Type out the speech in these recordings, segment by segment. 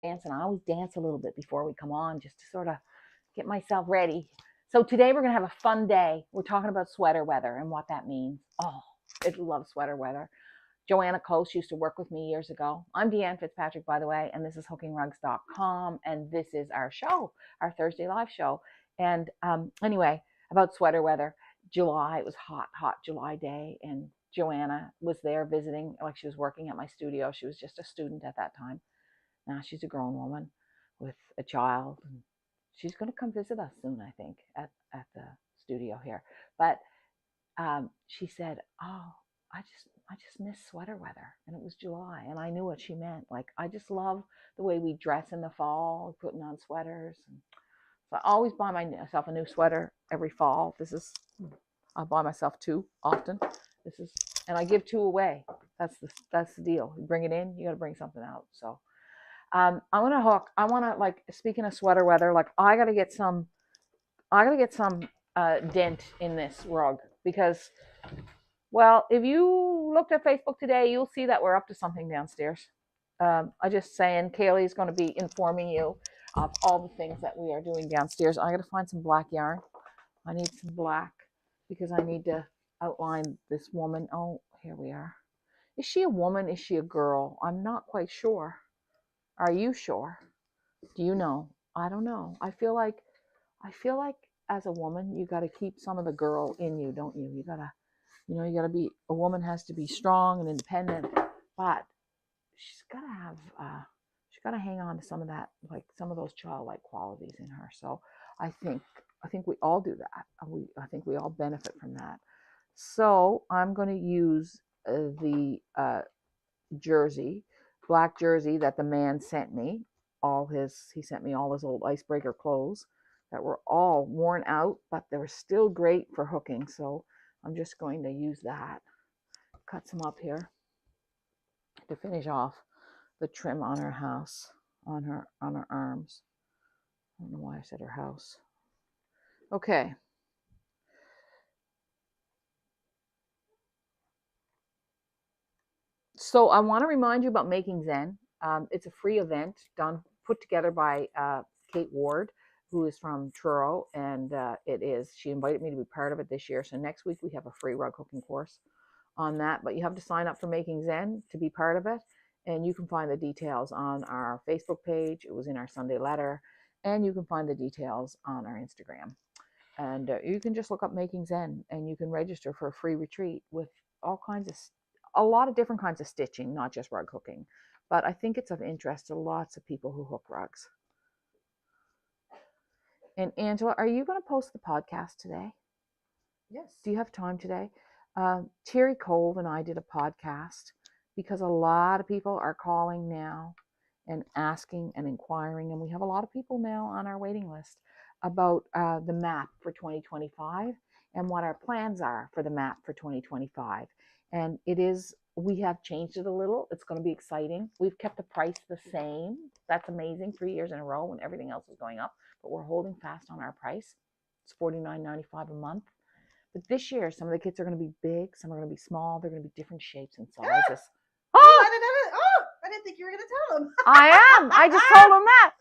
dancing. I always dance a little bit before we come on just to sort of get myself ready. So today we're going to have a fun day. We're talking about sweater weather and what that means. Oh, I love sweater weather. Joanna Close used to work with me years ago. I'm Deanne Fitzpatrick, by the way, and this is hookingrugs.com, and this is our show, our Thursday live show. And anyway, about sweater weather. July, it was hot July day, and Joanna was there visiting, like she was working at my studio. She was just a student at that time. Now she's a grown woman with a child, and she's going to come visit us soon, I think, at the studio here. But she said, "Oh, I just miss sweater weather," and it was July, and I knew what she meant. Like, I just love the way we dress in the fall, putting on sweaters. And so I always buy myself a new sweater every fall. I buy myself 2 often. And I give 2 away. That's the deal. You bring it in, you got to bring something out. So I want to like, speaking of sweater weather, like I got to get some dent in this rug because, well, if you looked at Facebook today, you'll see that we're up to something downstairs. I just saying, Kaylee's going to be informing you of all the things that we are doing downstairs. I got to find some black yarn. I need some black because I need to outline this woman. Oh, here we are. Is she a woman? Is she a girl? I'm not quite sure. Are you sure? Do you know? I don't know. I feel like as a woman, you got to keep some of the girl in you, don't you? You got to be, a woman has to be strong and independent, but she's got to hang on to some of that, like some of those childlike qualities in her. So I think we all do that. I think we all benefit from that. So I'm going to use the black jersey that the man sent me. He sent me all his old icebreaker clothes that were all worn out, but they were still great for hooking. So I'm just going to use that. Cut some up here to finish off the trim on her house, on her arms. I don't know why I said her house. Okay. So I want to remind you about Making Zen. It's a free event put together by Kate Ward, who is from Truro, and she invited me to be part of it this year. So next week we have a free rug hooking course on that, but you have to sign up for Making Zen to be part of it, and you can find the details on our Facebook page. It was in our Sunday letter, and you can find the details on our Instagram. And you can just look up Making Zen, and you can register for a free retreat with a lot of different kinds of stitching, not just rug hooking. But I think it's of interest to lots of people who hook rugs. And Angela, are you going to post the podcast today? Yes. Do you have time today? Terry Cole and I did a podcast because a lot of people are calling now and asking and inquiring, and we have a lot of people now on our waiting list about the map for 2025 and what our plans are for the map for 2025. And we have changed it a little. It's going to be exciting. We've kept the price the same. That's amazing. 3 years in a row when everything else is going up, but we're holding fast on our price. It's $49.95 a month. But this year, some of the kits are going to be big, some are going to be small. They're going to be different shapes and sizes. I didn't think you were going to tell him. I am. I just told him that.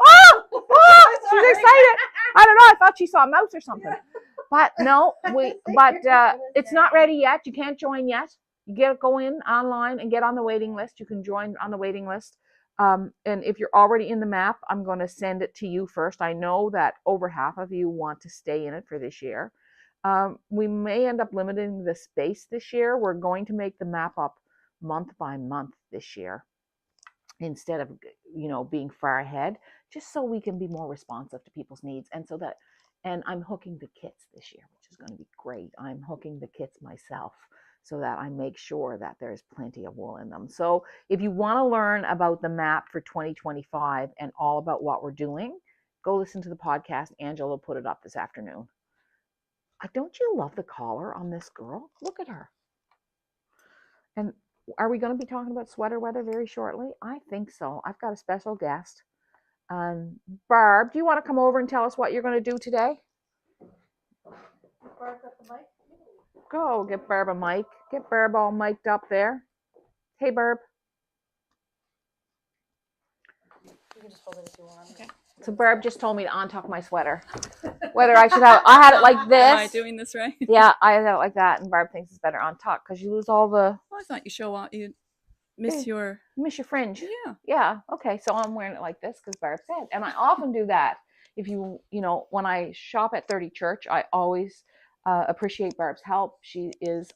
She's excited. I don't know. I thought she saw a mouse or something. But no, it's not ready yet. You can't join yet. You go in online and get on the waiting list. You can join on the waiting list. And if you're already in the map, I'm going to send it to you first. I know that over half of you want to stay in it for this year. We may end up limiting the space this year. We're going to make the map up month by month this year instead of being far ahead, just so we can be more responsive to people's needs. And I'm hooking the kits this year, which is going to be great. I'm hooking the kits myself so that I make sure that there's plenty of wool in them. So if you want to learn about the map for 2025 and all about what we're doing, go listen to the podcast. Angela will put it up this afternoon. Don't you love the collar on this girl? Look at her. And are we going to be talking about sweater weather very shortly? I think so. I've got a special guest. Barb, do you want to come over and tell us what you're going to do today? Barb got the mic? Go get Barb a mic. Get Barb all mic'd up there. Hey, Barb. can just fold it if you want. Okay. So Barb just told me to untuck my sweater. Whether I should have, I had it like this. Am I doing this right? Yeah, I had it like that, and Barb thinks it's better untucked because you lose all the, Well, I thought you show off. You miss your. you miss your fringe. Yeah. Yeah, okay, so I'm wearing it like this because Barb said. And I often do that. If you know, when I shop at 30 Church, I always appreciate Barb's help. She is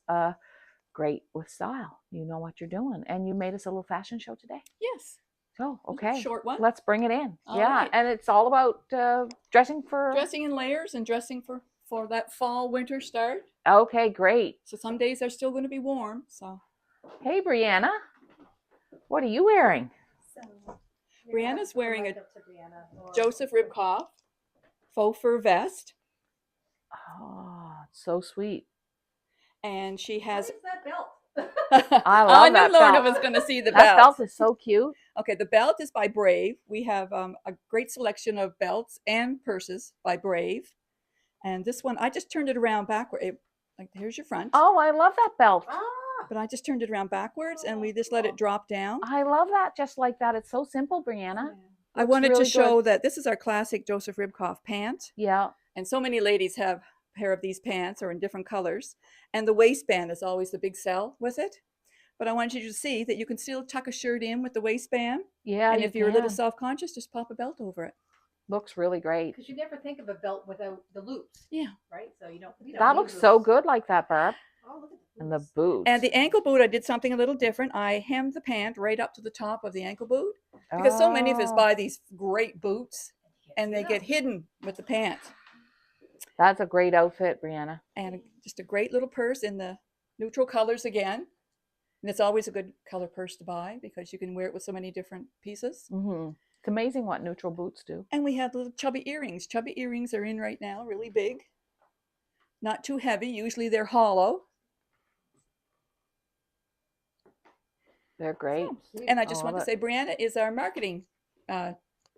great with style. You know what you're doing. And you made us a little fashion show today. Yes. Oh, okay. Short one. Let's bring it in. All yeah, right. and it's all about dressing for... Dressing in layers and dressing for that fall winter start. Okay, great. So some days are still going to be warm. So Hey, Brianna. What are you wearing? Brianna's wearing a Joseph Ribkoff faux fur vest. Oh, so sweet. And she has... that belt? I love knew that Lorna belt. was going to see the That belt. belt is so cute. Okay, the belt is by Brave. We have a great selection of belts and purses by Brave. And this one, I just turned it around backward. Like, here's your front. Oh, I love that belt. But I just turned it around backwards and we just let it drop down. I love that just like that. It's so simple, Brianna. I wanted really to show good. that this is our classic Joseph Ribkoff pant. Yeah. And so many ladies have a pair of these pants or in different colors. And the waistband is always the big sell with it. But I wanted you to see that you can still tuck a shirt in with the waistband. Yeah, And you if you're a little can. self-conscious, just pop a belt over it. Looks really great. Because you never think of a belt without the loops. Yeah. Right? So you don't. That looks so good like that, Barb. Oh, look at the And the boots. boots. And the ankle boot, I did something a little different. I hemmed the pant right up to the top of the ankle boot. Because so many of us Oh, buy these great boots and they get hidden with the pant. That's a great outfit, Brianna. And just a great little purse in the neutral colors again. And it's always a good color purse to buy because you can wear it with so many different pieces. Mm-hmm. It's amazing what neutral boots do. And we have little chubby earrings. Chubby earrings are in right now, really big. Not too heavy. Usually they're hollow. They're great. And I just I want to love say Brianna is our marketing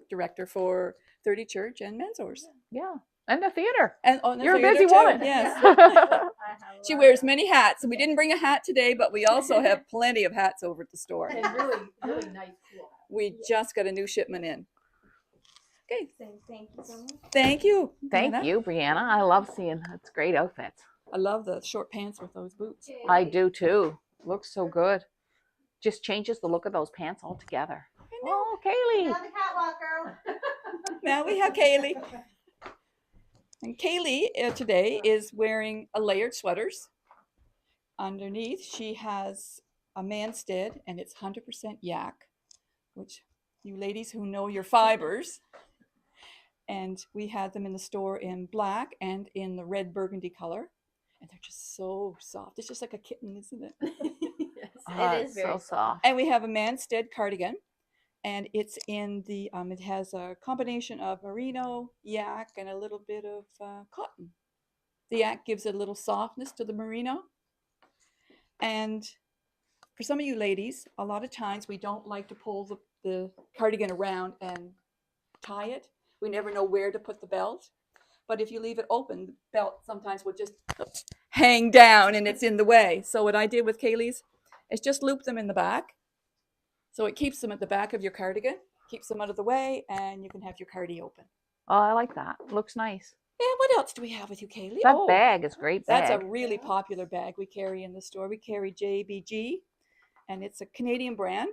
director for 30 Church and Mensors. Yeah. And the theater. And oh, and the You're a theater busy too, woman. Yes. She wears many hats. We didn't bring a hat today, but we also have plenty of hats over at the store. And really, really nice, cool. We just got a new shipment in. Okay. Thank you so much. Thank you. Thank Brianna. you, Brianna. I love seeing it's great outfits. I love the short pants with those boots. I do too. Looks so good. Just changes the look of those pants altogether. Oh, Kaylee. Now the catwalk, girl. Now we have Kaylee. And Kaylee today is wearing a layered sweaters. Underneath, she has a manstead, and it's 100% yak, which you ladies who know your fibers. And we had them in the store in black and in the red burgundy color. And they're just so soft. It's just like a kitten, isn't it? Yes, Oh, it it's is very so soft. And we have a manstead cardigan. And it's in the, it has a combination of merino, yak, and a little bit of cotton. The yak gives it a little softness to the merino. And for some of you ladies, a lot of times we don't like to pull the cardigan around and tie it. We never know where to put the belt. But if you leave it open, the belt sometimes will just hang down and it's in the way. So what I did with Kaylee's is just loop them in the back. So it keeps them at the back of your cardigan, keeps them out of the way, and you can have your cardi open. Oh, I like that. Looks nice. And what else do we have with you, Kaylee? That bag is a great bag. That's a really popular bag we carry in the store. We carry JBG, and it's a Canadian brand,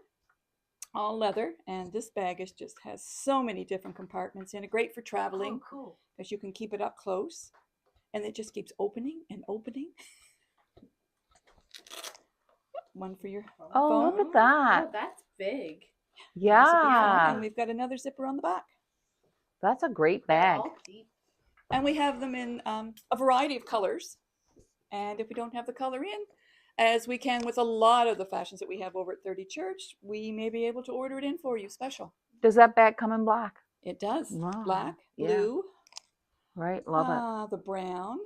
all leather. And this bag has so many different compartments in it. Great for traveling Oh, cool. because you can keep it up close. And it just keeps opening and opening. One for your Oh, phone. look at that. Oh, that's big. Yeah. And we've got another zipper on the back. That's a great bag. All deep. And we have them in a variety of colors. And if we don't have the color in, as we can with a lot of the fashions that we have over at 30 Church, we may be able to order it in for you special. Does that bag come in black? It does. Wow, Black, yeah. blue, Right. Love it. the brown.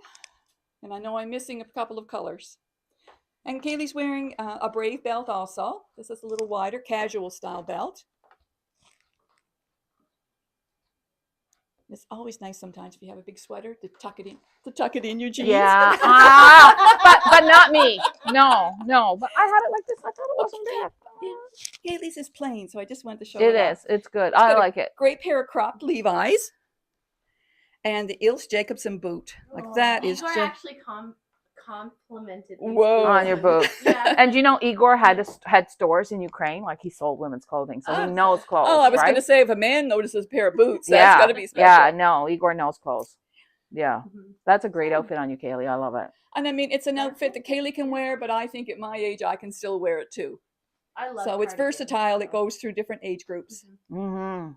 And I know I'm missing a couple of colors. And Kaylee's wearing a Brave belt also. This is a little wider, casual style belt. It's always nice sometimes if you have a big sweater to tuck it in your jeans. Yeah. But not me. No. But I had it like this. I thought it wasn't bad. Kaylee's is plain, so I just wanted to show it It off. is. It's good. It's I got a like it. Great pair of cropped Levi's. And the Ilse Jacobson boot. Like that is Igor just... actually complimented these Whoa. On your boots. Yeah. And you know, Igor had stores in Ukraine, like he sold women's clothing, so he knows clothes. Oh, I was right? going to say, if a man notices a pair of boots, that's Yeah. got to be special. Yeah, no, Igor knows clothes. Yeah, Mhm. that's a great outfit on you, Kaylee. I love it. And I mean, it's an outfit that Kaylee can wear, but I think at my age, I can still wear it too. I love So it's cardigans, versatile. It so. goes through different age groups. Mm-hmm.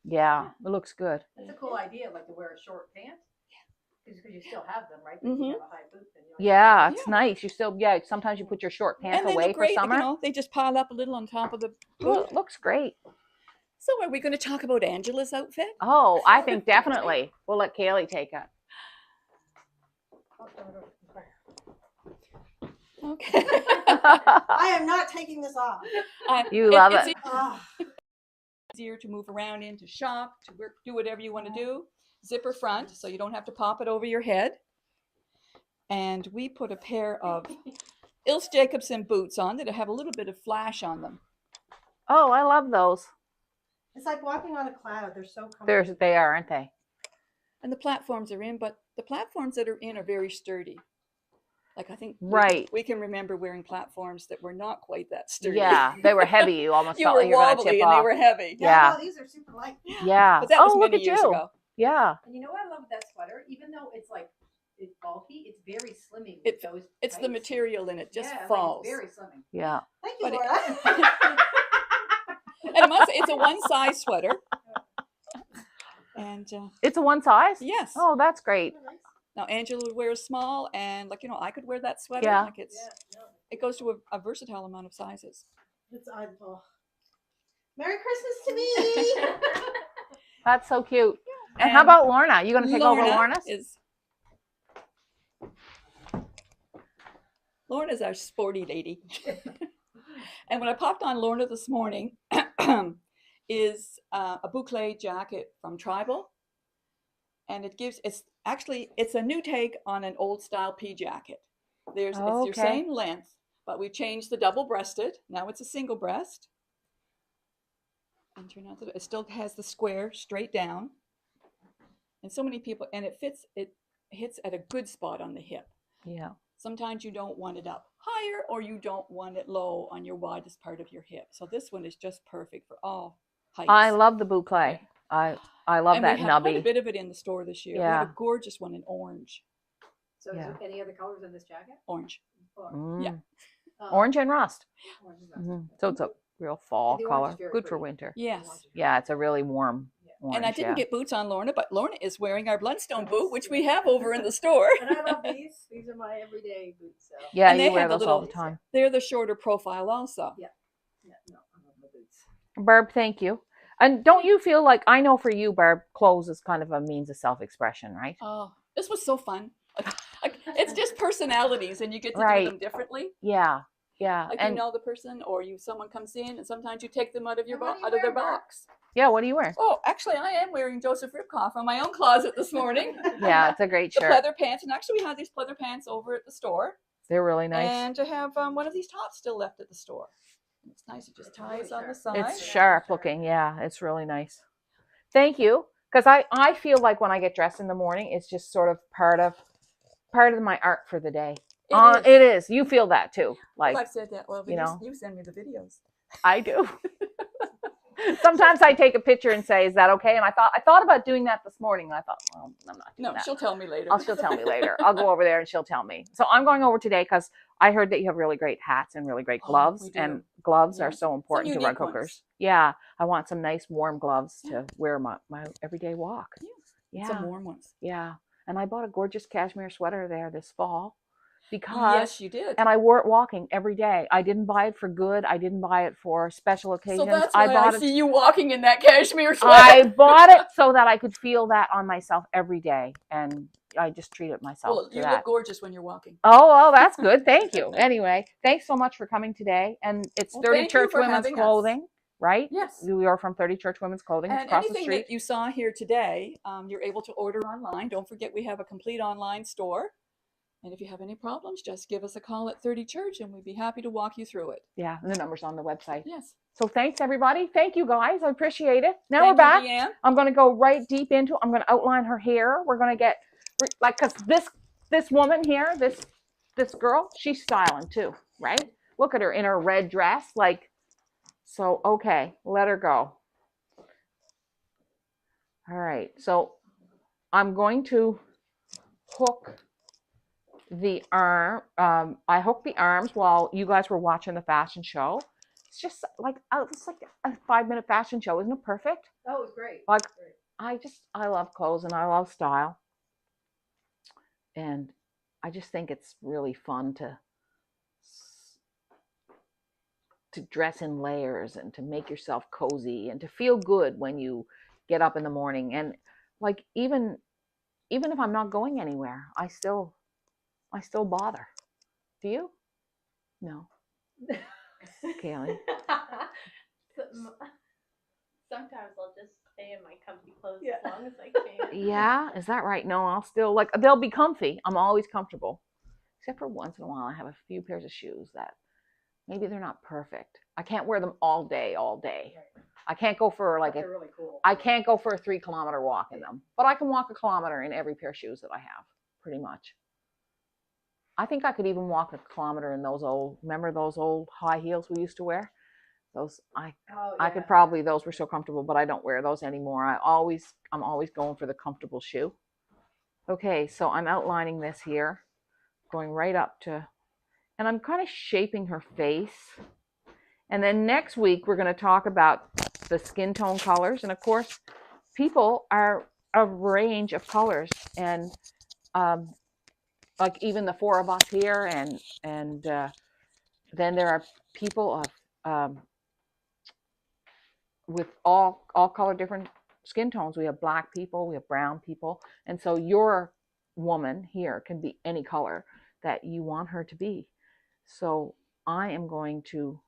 Yeah, it looks good. That's a cool idea, like to wear a short pant. Because you still have them, right? Mhm. You have a high boot, then you don't Yeah, it's Yeah. nice. You still, sometimes you put your short pants And they away look for great. summer. You know, they just pile up a little on top of the Well, boot. it looks great. So are we going to talk about Angela's outfit? Oh, I think definitely. We'll let Kaylee take it. Okay. I am not taking this off. You love it's it. Ah. easier to move around in, to shop, to work, do whatever you want to do. Zipper front, so you don't have to pop it over your head. And we put a pair of Ilse Jacobson boots on that have a little bit of flash on them. Oh, I love those. It's like walking on a cloud. They're so comfortable. They are, aren't they? And the platforms are in, but the platforms that are in are very sturdy. Like I think Right. we can remember wearing platforms that were not quite that sturdy. Yeah, they were heavy. You almost You felt were like you were going to wobbly tip and off. they were heavy. Yeah. No, these are super light. Yeah. But that was Oh, look many at years you. ago. Yeah. And you know what I love with that sweater? Even though it's like it's bulky, it's very slimming. It- with those It's the tights. material in it just Yeah, falls. Like it's very slimming. Yeah. Thank you, But Laura. And I must say, it's a one size sweater. And It's a one size? yes. Oh, that's great. Now Angela would wear a small, and like I could wear that sweater. Yeah. Like Yeah, no, it goes to a versatile amount of sizes. it's oh. Merry Christmas to me. That's so cute. And how about Lorna? You going to take over Lorna's? Lorna's our sporty lady. And when I popped on Lorna this morning, is a boucle jacket from Tribal. And it's a new take on an old style pea jacket. It's your same length, but we changed the double breasted. Now it's a single breast. And it still has the square straight down. And so many people, and it hits at a good spot on the hip. Yeah. Sometimes you don't want it up higher or you don't want it low on your widest part of your hip. So this one is just perfect for all heights. I love the boucle. I love and that we have quite a nubby. bit of it in the store this year. We Yeah. have a gorgeous one in orange. So Yeah. is there any other colors in this jacket? Orange. Or, Mm. Yeah. Orange and rust. orange is not- Mhm. So it's a real fall The orange color. is very Good for pretty. winter. Yes. Yeah, it's a really warm orange. And I didn't yeah. get boots on Lorna, but Lorna is wearing our Bloodstone boot, which we have over in the store. And I love these. These are my everyday boots. So. Yeah, and you they wear have the those all the little- time. They're the shorter profile also. Yeah, no, I love my boots. Barb, thank you. And don't you feel like, I know for you, Barb, clothes is kind of a means of self-expression, right? Oh, this was so fun. It's just personalities, and you get to Right. do them differently. Yeah, yeah. Like And you know the person, or someone comes in, and sometimes you take them out of your And what do you out of their wear, Barb? box. yeah, what do you wear? Oh, actually, I am wearing Joseph Ripkoff from my own closet this morning. Yeah, it's a great The shirt. pleather pants, and actually we have these pleather pants over at the store, They're really nice. and to have one of these tops still left at the store. And it's nice; it just It's really ties on the sharp. side. It's sharp looking. Yeah, it's really nice. Thank you. Because I feel like when I get dressed in the morning, it's just sort of part of my art for the day. It is. It is. You feel that too. Well, Like I've said that. Well, you know. you send me the videos. I do. Sometimes I take a picture and say, "Is that okay?" And I thought about doing that this morning. And I thought, well, I'm not doing No, that. she'll tell me later. She'll tell me later. I'll go over there and she'll tell me. So I'm going over today because I heard that you have really great hats and really great Oh, gloves. we do. And gloves are Yes. so important to rug unique ones. hookers. Yeah. I want some nice warm gloves to wear my everyday walk. Yeah. Some Yeah. warm ones. Yeah. And I bought a gorgeous cashmere sweater there this fall because Yes, you did. and I wore it walking every day. I didn't buy it for good. I didn't buy it for special occasions. So that's why I bought it. see you walking in that cashmere sweater. I bought it so that I could feel that on myself every day, and I just treated myself Well, to you that. look gorgeous when you're walking. Oh, that's good. Thank you. Anyway, thanks so much for coming today. And it's Well, 30 thank you Church for Women's having us. Clothing, right? Yes. We are from 30 Church Women's Clothing. It's And across the anything street. that you saw here today, you're able to order online. Don't forget we have a complete online store. And if you have any problems, just give us a call at 30 Church and we'd be happy to walk you through it. Yeah, and the number's on the website. Yes. So thanks, everybody. Thank you, guys. I appreciate it. Now Thank we're back. you, Deanne. I'm going to go right deep into it. I'm going to outline her hair. We're going to get, like, because this woman here, this girl, she's styling too, right? Look at her in her red dress. Like, so, okay, let her go. All right. So I'm going to hook the arm. I hooked the arms while you guys were watching the fashion show. It's just like it's like a 5-minute fashion show, isn't it perfect? That was great. Like Great. I love clothes and I love style, and I just think it's really fun to dress in layers and to make yourself cozy and to feel good when you get up in the morning. And like even if I'm not going anywhere, I still bother. Do you? No. Kaylee. Sometimes I'll just stay in my comfy clothes Yeah. as long as I can. Yeah, is that right? No, I'll still, like, they'll be comfy. I'm always comfortable. Except for once in a while, I have a few pairs of shoes that maybe they're not perfect. I can't wear them all day. Right. I can't go for like They're really cool. I can't go for a 3-kilometer walk in them, but I can walk a kilometer in every pair of shoes that I have, pretty much. I think I could even walk a kilometer in those remember those old high heels we used to wear? Those, I could probably, those were so comfortable, but I don't wear those anymore. I'm always going for the comfortable shoe. Okay, so I'm outlining this here, going right up to, and I'm kind of shaping her face. And then next week, we're going to talk about the skin tone colors. And of course, people are a range of colors. And like even the 4 of us here, and then there are people of with all color different skin tones. We have black people, we have brown people, and so your woman here can be any color that you want her to be. So I am going to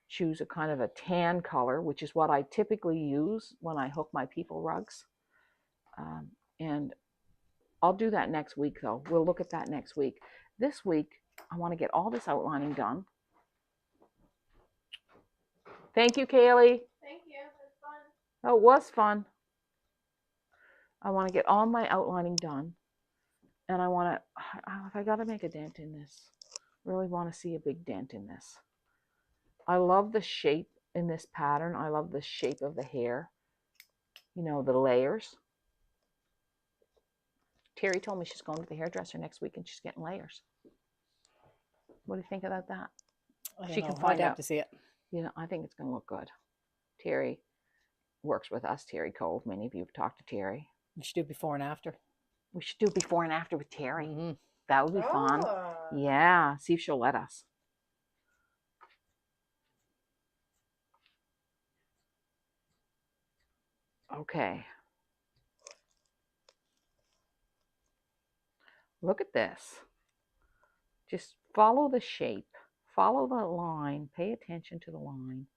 choose a kind of a tan color, which is what I typically use when I hook my people rugs, and I'll do that next week, though. We'll look at that next week. This week I want to get all this outlining done. Thank you, Kaylee. Thank you. It was fun. Oh, it was fun. I want to get all my outlining done. And I want to, I got to make a dent in this. Really want to see a big dent in this. I love the shape in this pattern. I love the shape of the hair. You know, the layers. Terry told me she's going to the hairdresser next week and she's getting layers. What do you think about that? She can find out. I'd have to see it. You know, I think it's going to look good. Terry works with us, Terry Cole. Many of you have talked to Terry. You should do before and after. We should do before and after with Terry. Mm-hmm. That would be fun. Yeah, see if she'll let us. Okay. Look at this. Just follow the shape. Follow the line. Pay attention to the line.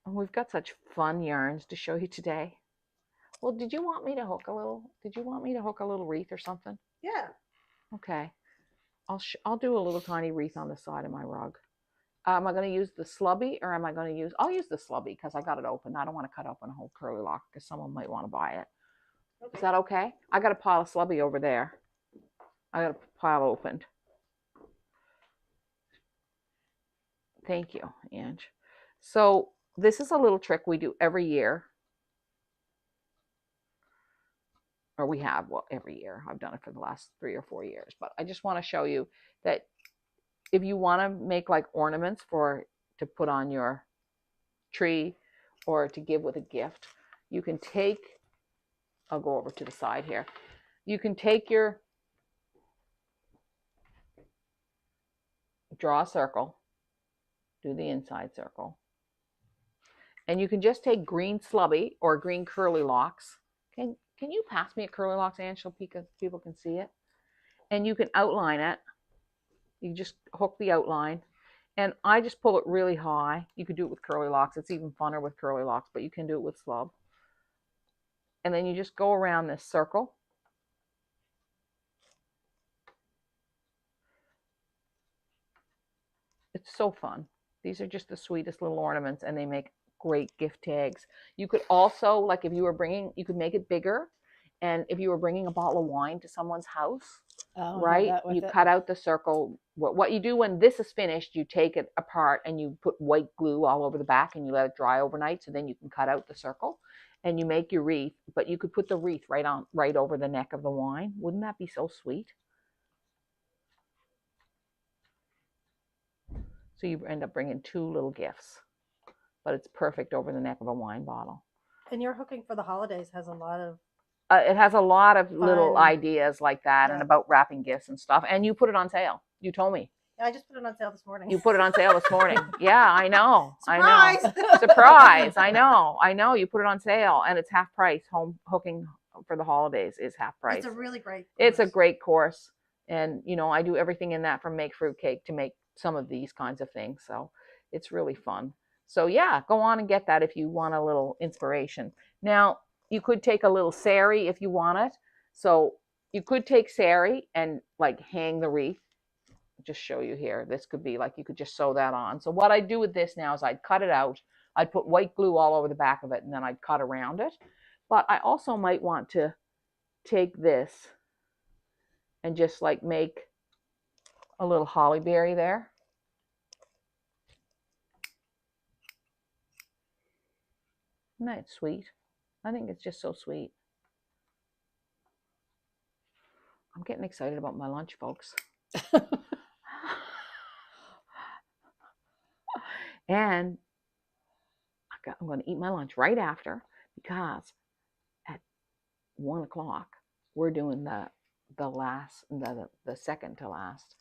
And we've got such fun yarns to show you today. Well, did you want me to hook a little wreath or something? Yeah. Okay. I'll do a little tiny wreath on the side of my rug. Am I going to use the slubby or am I going to use, I'll use the slubby because I got it open. I don't want to cut open a whole curly lock because someone might want to buy it. Okay. Is that okay? I got a pile of slubby over there. I got a pile opened. Thank you, Ange. So this is a little trick we do every year. Or we have, well, every year. I've done it for the last 3 or 4 years. But I just want to show you that if you want to make like ornaments to put on your tree or to give with a gift, you can take, I'll go over to the side here. You can take draw a circle, do the inside circle, and you can just take green slubby or green curly locks. Can you pass me a curly locks, Ange, so people can see it? And you can outline it. You just hook the outline. And I just pull it really high. You could do it with curly locks. It's even funner with curly locks, but you can do it with slub. and then you just go around this circle. It's so fun. These are just the sweetest little ornaments, and they make great gift tags. You could also, like if you were bringing, you could make it bigger. And if you were bringing a bottle of wine to someone's house, right, you cut out the circle. What you do when this is finished, you take it apart and you put white glue all over the back and you let it dry overnight, so then you can cut out the circle and you make your wreath. But you could put the wreath right over the neck of the wine. Wouldn't that be so sweet? So you end up bringing 2 little gifts, but it's perfect over the neck of a wine bottle. And your hooking for the holidays has a lot of it has a lot of little fun ideas like that, and about wrapping gifts and stuff. And you put it on sale. You told me. Yeah, I just put it on sale this morning. You put it on sale this morning. Yeah, I know. Surprise! I know. Surprise! I know. You put it on sale, and it's half price. Home hooking for the holidays is half price. It's a really great course. It's a great course, and I do everything in that, from make fruitcake to make some of these kinds of things. So it's really fun. So yeah, go on and get that if you want a little inspiration. Now, you could take a little sari if you want it. So you could take sari and like hang the wreath. I'll just show you here. This could be like, you could just sew that on. So what I do with this now is I'd cut it out. I'd put white glue all over the back of it, and then I'd cut around it. But I also might want to take this and just like make a little holly berry there. Isn't that sweet? I think it's just so sweet. I'm getting excited about my lunch, folks. And I'm going to eat my lunch right after, because at 1 o'clock we're doing the second to last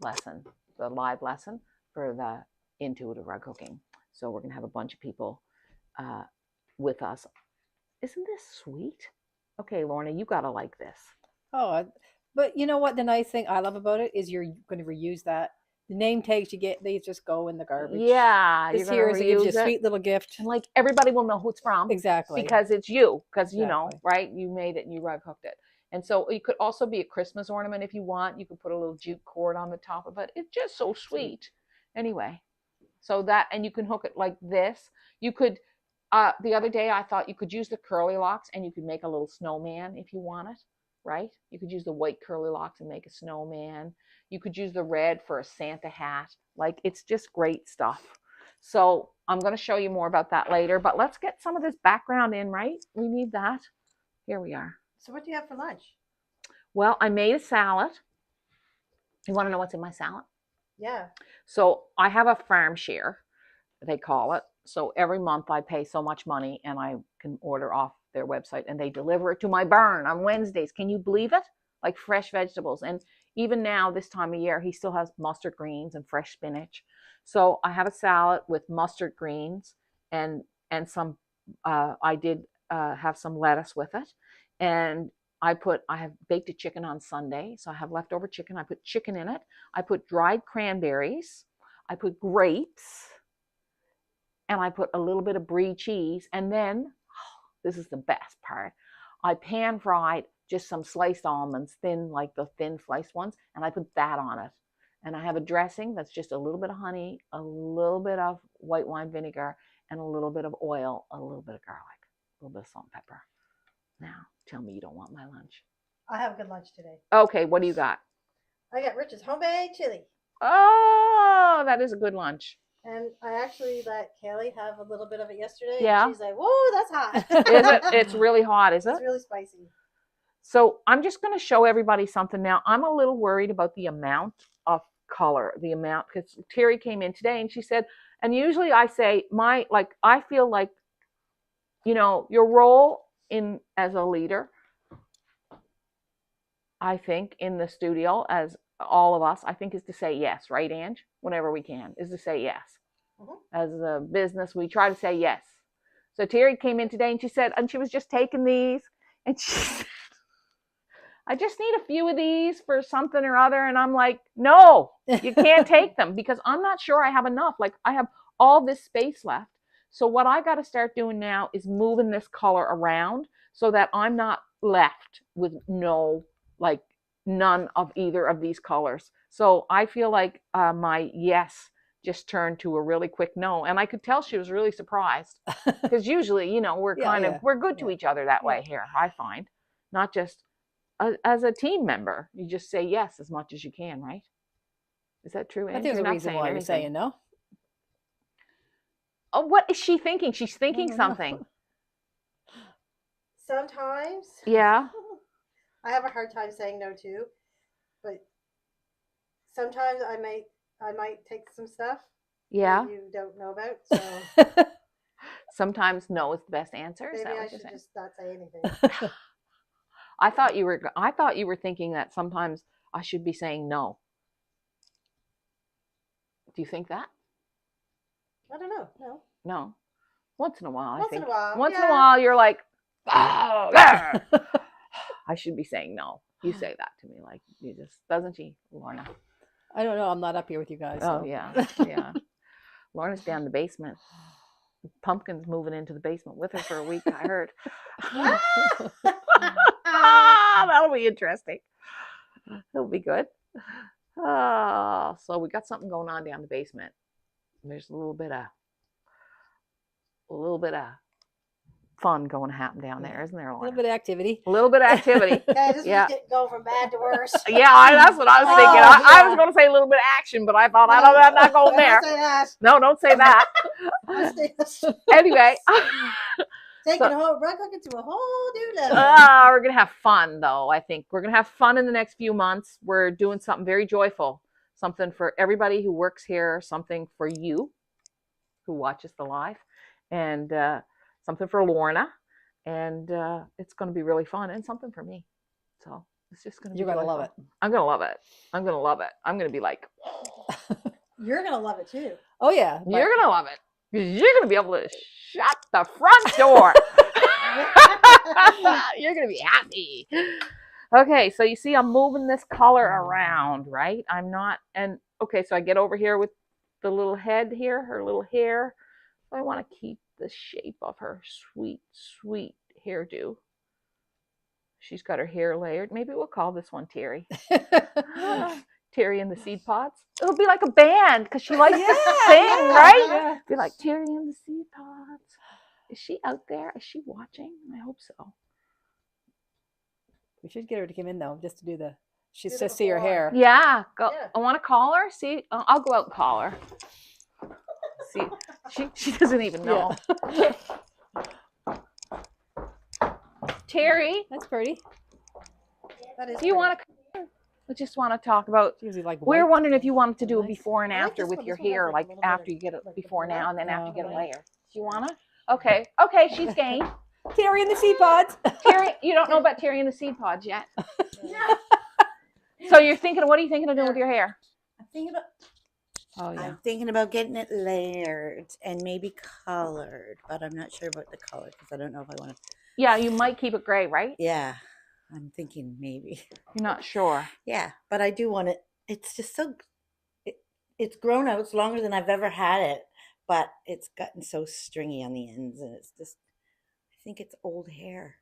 lesson, the live lesson for the intuitive rug hooking. So we're going to have a bunch of people with us. Isn't this sweet? Okay, Lorna, you got to like this. Oh, but you know what? The nice thing I love about it is you're going to reuse that. The name tags you get, they just go in the garbage. Yeah. This here is gives you a sweet little gift. And like everybody will know who it's from. Exactly. Because it's you. Because, you know, right? You made it and you rug hooked it. And so it could also be a Christmas ornament if you want. You could put a little jute cord on the top of it. It's just so sweet. Anyway, so that, and you can hook it like this. You could, the other day I thought you could use the curly locks and you could make a little snowman if you want it, right? You could use the white curly locks and make a snowman. You could use the red for a Santa hat. Like, it's just great stuff. So I'm going to show you more about that later, but let's get some of this background in, right? We need that. Here we are. So what do you have for lunch? Well, I made a salad. You want to know what's in my salad? Yeah. So I have a farm share, they call it. So every month I pay so much money and I can order off their website and they deliver it to my barn on Wednesdays. Can you believe it? Like fresh vegetables. And even now, this time of year, he still has mustard greens and fresh spinach. So I have a salad with mustard greens and some, I did have some lettuce with it. And I have baked a chicken on Sunday. So I have leftover chicken. I put chicken in it. I put dried cranberries. I put grapes. And I put a little bit of brie cheese. And then, this is the best part, I pan fried just some sliced almonds, thin, like the thin sliced ones, and I put that on it. And I have a dressing that's just a little bit of honey, a little bit of white wine vinegar, and a little bit of oil, a little bit of garlic, a little bit of salt and pepper. Now, tell me you don't want my lunch. I have a good lunch today. Okay, what do you got? I got Rich's homemade chili. Oh, that is a good lunch. And I actually let Kaylee have a little bit of it yesterday. Yeah. And she's like, whoa, that's hot. Is it? It's really hot, is it? It's really spicy. So I'm just going to show everybody something now. I'm a little worried about the amount of color, because Terry came in today and she said, and usually I say I feel like, your role as a leader, I think in the studio, as all of us, I think, is to say yes, right, Ange? Whenever we can, is to say yes. Mm-hmm. As a business, we try to say yes. So Terry came in today and she said, and she was just taking these, and she said, I just need a few of these for something or other. And I'm like, no, you can't take them because I'm not sure I have enough. Like, I have all this space left. So what I got to start doing now is moving this color around so that I'm not left with none of either of these colors. So I feel like my yes just turned to a really quick no. And I could tell she was really surprised because usually, we're we're good to each other that way here, I find. Not just as a team member. You just say yes as much as you can, right? Is that true? I think there's a reason why you're saying no. Oh, what is she thinking? She's thinking something. Sometimes. Yeah. I have a hard time saying no too, but sometimes I might take some stuff. Yeah. That you don't know about. So sometimes no is the best answer. maybe Is that I what you're should saying? just not say anything. I thought you were thinking that sometimes I should be saying no. Do you think that? I don't know. No. No. Once in a while, I think. Once in a while. Once in a while, you're like, oh, yeah. I should be saying no. You say that to me, like you just, doesn't she, Lorna? I don't know. I'm not up here with you guys. Oh So. yeah, yeah. Lorna's down in the basement. Pumpkin's moving into the basement with her for a week. I heard. That'll be interesting. It'll be good. So we got something going on down the basement. There's a little bit of fun going to happen down there, isn't there, Lorna? A little bit of activity. A little bit of activity. Yeah, this was going from bad to worse. Yeah, that's what I was thinking. I was going to say a little bit of action, but I thought I'm not going there. Don't say that. No, don't say that. Anyway. We're going to a whole new level. We're going to have fun, though, I think. We're going to have fun in the next few months. We're doing something very joyful. Something for everybody who works here. Something for you who watches the live. And something for Lorna. And it's going to be really fun. And something for me. So it's just going to be You're going to love it. I'm going to love it. I'm going to love it. I'm going to be like... You're going to love it, too. Oh, yeah. You're going to love it. You're going to be able to shut the front door. You're going to be happy. Okay, so you see I'm moving this color around, right? I'm not, and okay, so I get over here with the little head here, her little hair. So I want to keep the shape of her sweet, sweet hairdo. She's got her hair layered. Maybe we'll call this one Terry. Terry and the Seed Pods. It'll be like a band because she likes to sing, right? Yeah. Be like Terry and the Seed Pods. Is she out there? Is she watching? I hope so. We should get her to come in though, just to do the. She says see her hair. Yeah, go. Yeah. I want to call her. See, I'll go out and call her. See, she doesn't even know. Yeah. Terry, That's pretty. That is do you want to? We just want to talk about. Usually like. We're white. wondering if you wanted to do a Nice. before and I like after this with one. your This one has, hair, like, like a little after bit you get it like before now and then after you get a Okay. layer. Do you wanna? Okay, she's game. Terry and the Seed Pods. Terry, you don't know about Terry and the Seed Pods yet. So you're thinking, what are you thinking of doing with your hair? I'm thinking about. Oh I'm thinking about getting it layered and maybe colored, but I'm not sure about the color because I don't know if I want to. Yeah, you might keep it gray, right? Yeah, I'm thinking maybe. You're not sure. Yeah, but I do want it. It's just so. It's grown out. It's longer than I've ever had it, but it's gotten so stringy on the ends, and it's just. I think it's old hair.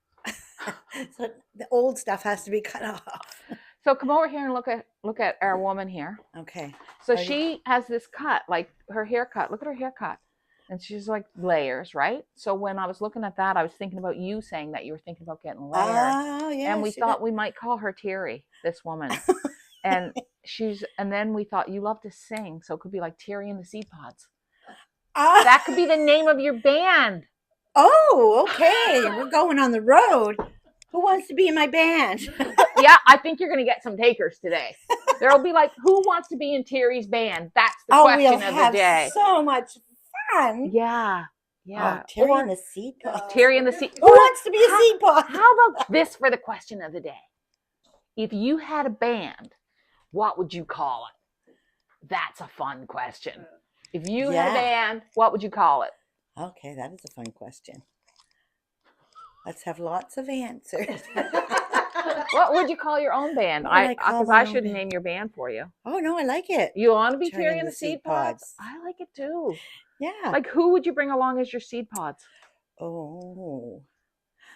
So the old stuff has to be cut off. So come over here and look at our woman here. Okay. So Are you- she has this cut, like her haircut. Look at her haircut. And she's like layers, right? So when I was looking at that, I was thinking about you saying that you were thinking about getting layered. Oh yeah. And we she thought got- we might call her Terry, this woman. and then we thought you love to sing, so it could be like Terry and the Seed Pods. Ah! That could be the name of your band. Oh, okay. We're going on the road. Who wants to be in my band? Yeah, I think you're going to get some takers today. There'll be like, who wants to be in Terry's band? That's the Oh, question we'll of the have day. so much fun. Yeah. Oh, Terry Or and the Seed Pod. Terry and the Seed. Who wants to be a seed pod? How about this for the question of the day? If you had a band, what would you call it? That's a fun question. If you had a Yeah. band, what would you call it? Okay, that is a fun question. Let's have lots of answers. What would you call your own band? What would I call Because my I own should band? name your band for you. Oh no, I like it. You want to be Terry Terry and the Seed Pods? I like it too. Yeah. Like, who would you bring along as your Seed Pods? Oh.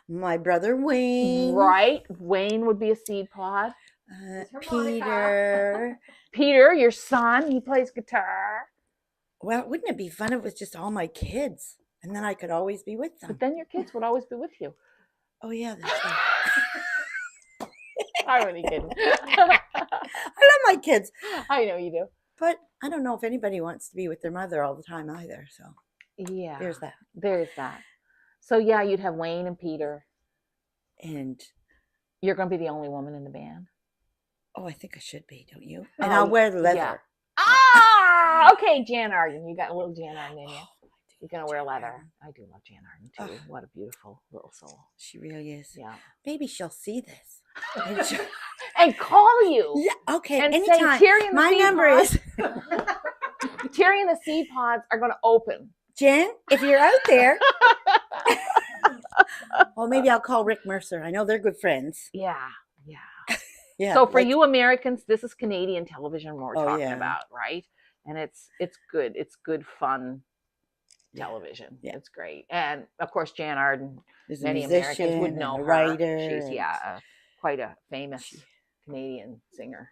My brother Wayne. Right? Wayne would be a seed pod. It's harmonica. Peter. Peter, your son, he plays guitar. Well, wouldn't it be fun if it was just all my kids? And then I could always be with them. But then your kids would always be with you. Oh, yeah, that's right. I'm only kidding. I love my kids. I know you do. But I don't know if anybody wants to be with their mother all the time either. So Yeah. there's that. There's that. So yeah, you'd have Wayne and Peter. And You're going to be the only woman in the band. oh, I think I should be, don't you? And I'll wear the leather. yeah. Ah, okay, Jan Arden. You got a little Jan Arden in you. You're going to wear leather. I do love Jan Arden too. What a beautiful little soul. She really is. Yeah. Maybe she'll see this. And she'll- And call you. yeah, okay, And anytime. say, Terry and the My seed number pods, is Terry and the seed pods are going to open. Jen, if you're out there. Well, maybe I'll call Rick Mercer. I know they're good friends. Yeah. Yeah. Yeah. So for like- you Americans, this is Canadian television we're Oh, talking yeah. about, right? And it's good. It's good fun television. Yeah. It's great. And of course, Jan Arden, There's a many musician Americans would and know a her. writer. She's and- quite a famous Canadian singer.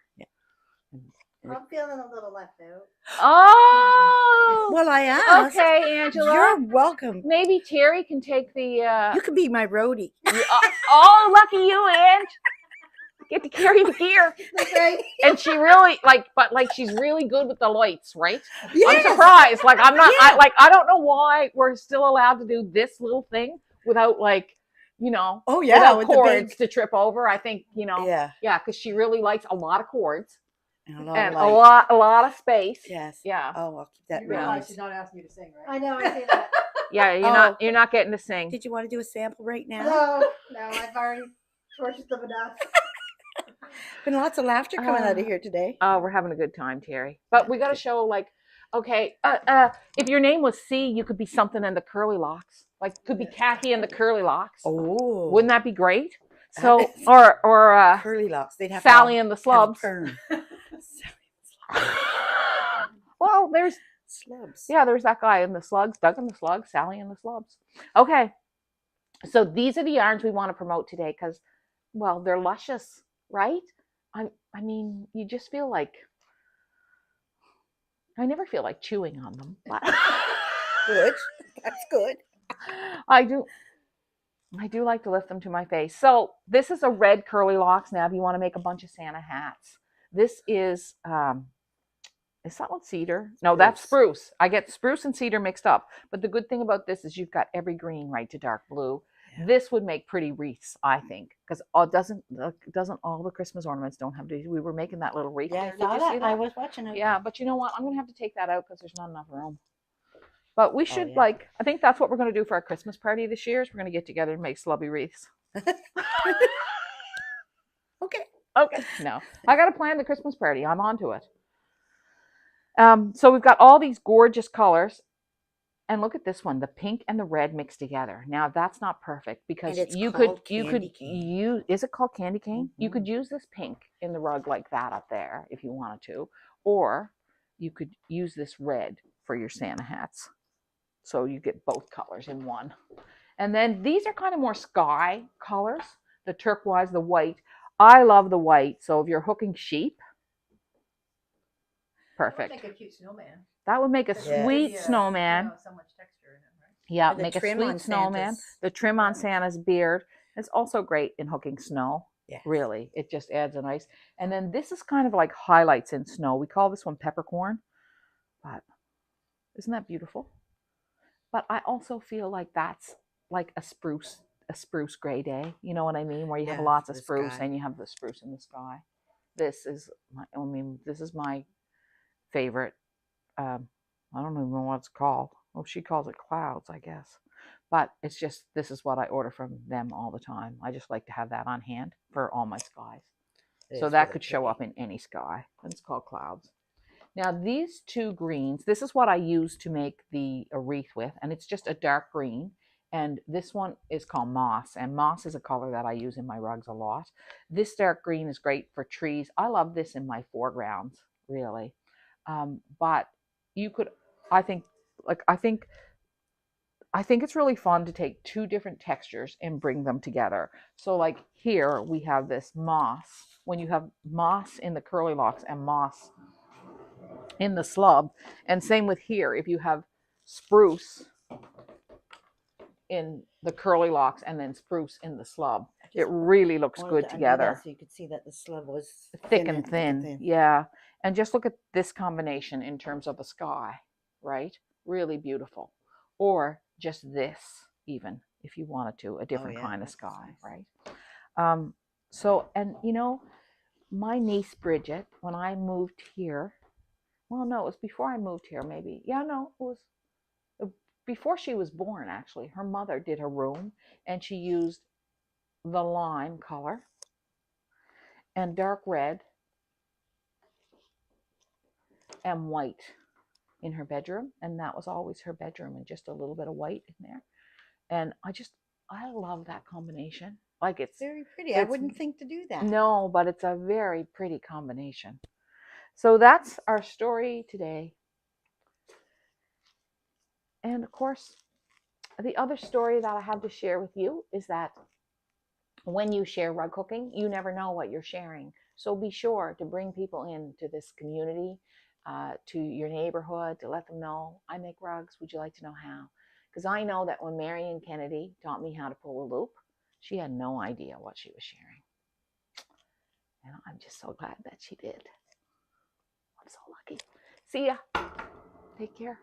I'm feeling a little left out. Oh, Well, I asked. okay, Angela. You're welcome. Maybe Terry can take the. You could be my roadie. Oh, lucky you, Ange. Get to carry the gear. Okay. And she really but she's really good with the lights, right? I'm Yes. surprised. Like I'm not. Yeah. I don't know why we're still allowed to do this little thing without Oh, yeah. without with the cords big- to trip over. I think Yeah. because she really likes a lot of cords And a lot and of a light. lot of space. Yes. Yeah, Oh, I'll keep that You in realize mind. she's not asking you to sing, right? I know, I see that. yeah. You're not getting to sing. Did you want to do a sample right now? No, I've already tortured them enough. Been lots of laughter coming out of here today. Oh, we're having a good time, Terry. But we got to show okay, if your name was C, you could be something in the curly locks. Like could be Kathy in the curly locks. Oh. Wouldn't that be great? So or curly locks? They'd have Sally to and the have a Slubs. perm. Well, there's Slubs. there's that guy in the Slugs, Doug and the Slugs, Sally and the Slubs. Okay, so these are the yarns we want to promote today because, well, they're luscious, right? I mean, you just feel like I never feel like chewing on them, but Good. That's good. I do like to lift them to my face. So this is a red curly locks. Now, if you want to make a bunch of Santa hats, this is that one cedar? No, that's spruce. I get spruce and cedar mixed up. But the good thing about this is you've got every green right to dark blue. Yeah. This would make pretty wreaths, I think, because doesn't all the Christmas ornaments don't have to. We were making that little wreath. Yeah, there. Did you see that? I was watching it. Yeah, but you know what? I'm gonna have to take that out because there's not enough room. But we should yeah. I think that's what we're going to do for our Christmas party this year is we're going to get together and make slubby wreaths. Okay. No, I got to plan the Christmas party. I'm onto it. So we've got all these gorgeous colors. And look at this one, the pink and the red mixed together. Now that's not perfect because you could use, is it called candy cane? Mm-hmm. You could use this pink in the rug like that up there if you wanted to, or you could use this red for your Santa hats. So you get both colors in one. And then these are kind of more sky colors, the turquoise, the white. I love the white. So if you're hooking sheep, perfect. Make a cute snowman. That would make a sweet snowman. So much texture in it, right? Yeah, make a sweet snowman. The trim on Santa's beard. It's also great in hooking snow. Yeah. Really, it just adds a nice. And then this is kind of like highlights in snow. We call this one peppercorn. But isn't that beautiful? But I also feel like that's like a spruce gray day. You know what I mean? Where you have lots of spruce and you have the spruce in the sky. This is my favorite. I don't even know what it's called. Well, she calls it clouds, I guess. But it's just, this is what I order from them all the time. I just like to have that on hand for all my skies. So that could show up in any sky. And it's called clouds. Now these two greens, this is what I use to make the wreath with. And it's just a dark green. And this one is called moss. And moss is a color that I use in my rugs a lot. This dark green is great for trees. I love this in my foregrounds, really. But you could, I think I think it's really fun to take two different textures and bring them together. So like here we have this moss. When you have moss in the curly locks and moss in the slub, and same with here, if you have spruce in the curly locks and then spruce in the slub, it really looks Wanted good to undo together. that so you could see that the slub was Thick and thin. Yeah. And just look at this combination in terms of a sky, right? Really beautiful. Or just this, even if you wanted to, a different yeah, kind of that's sky, nice. right? So, and you know, my niece Bridget, when I moved here, well, no, it was before I moved here, maybe. Yeah, no, it was before she was born, actually. Her mother did her room, and she used the lime color and dark red and white in her bedroom, and that was always her bedroom, and just a little bit of white in there. And I love that combination. Like it's Very pretty. I wouldn't think to do that. No, but it's a very pretty combination. So that's our story today. And of course, the other story that I have to share with you is that when you share rug cooking, you never know what you're sharing. So be sure to bring people into this community, to your neighborhood, to let them know, I make rugs. Would you like to know how? Because I know that when Marion Kennedy taught me how to pull a loop, she had no idea what she was sharing. And I'm just so glad that she did. I'm so lucky. See ya. Take care.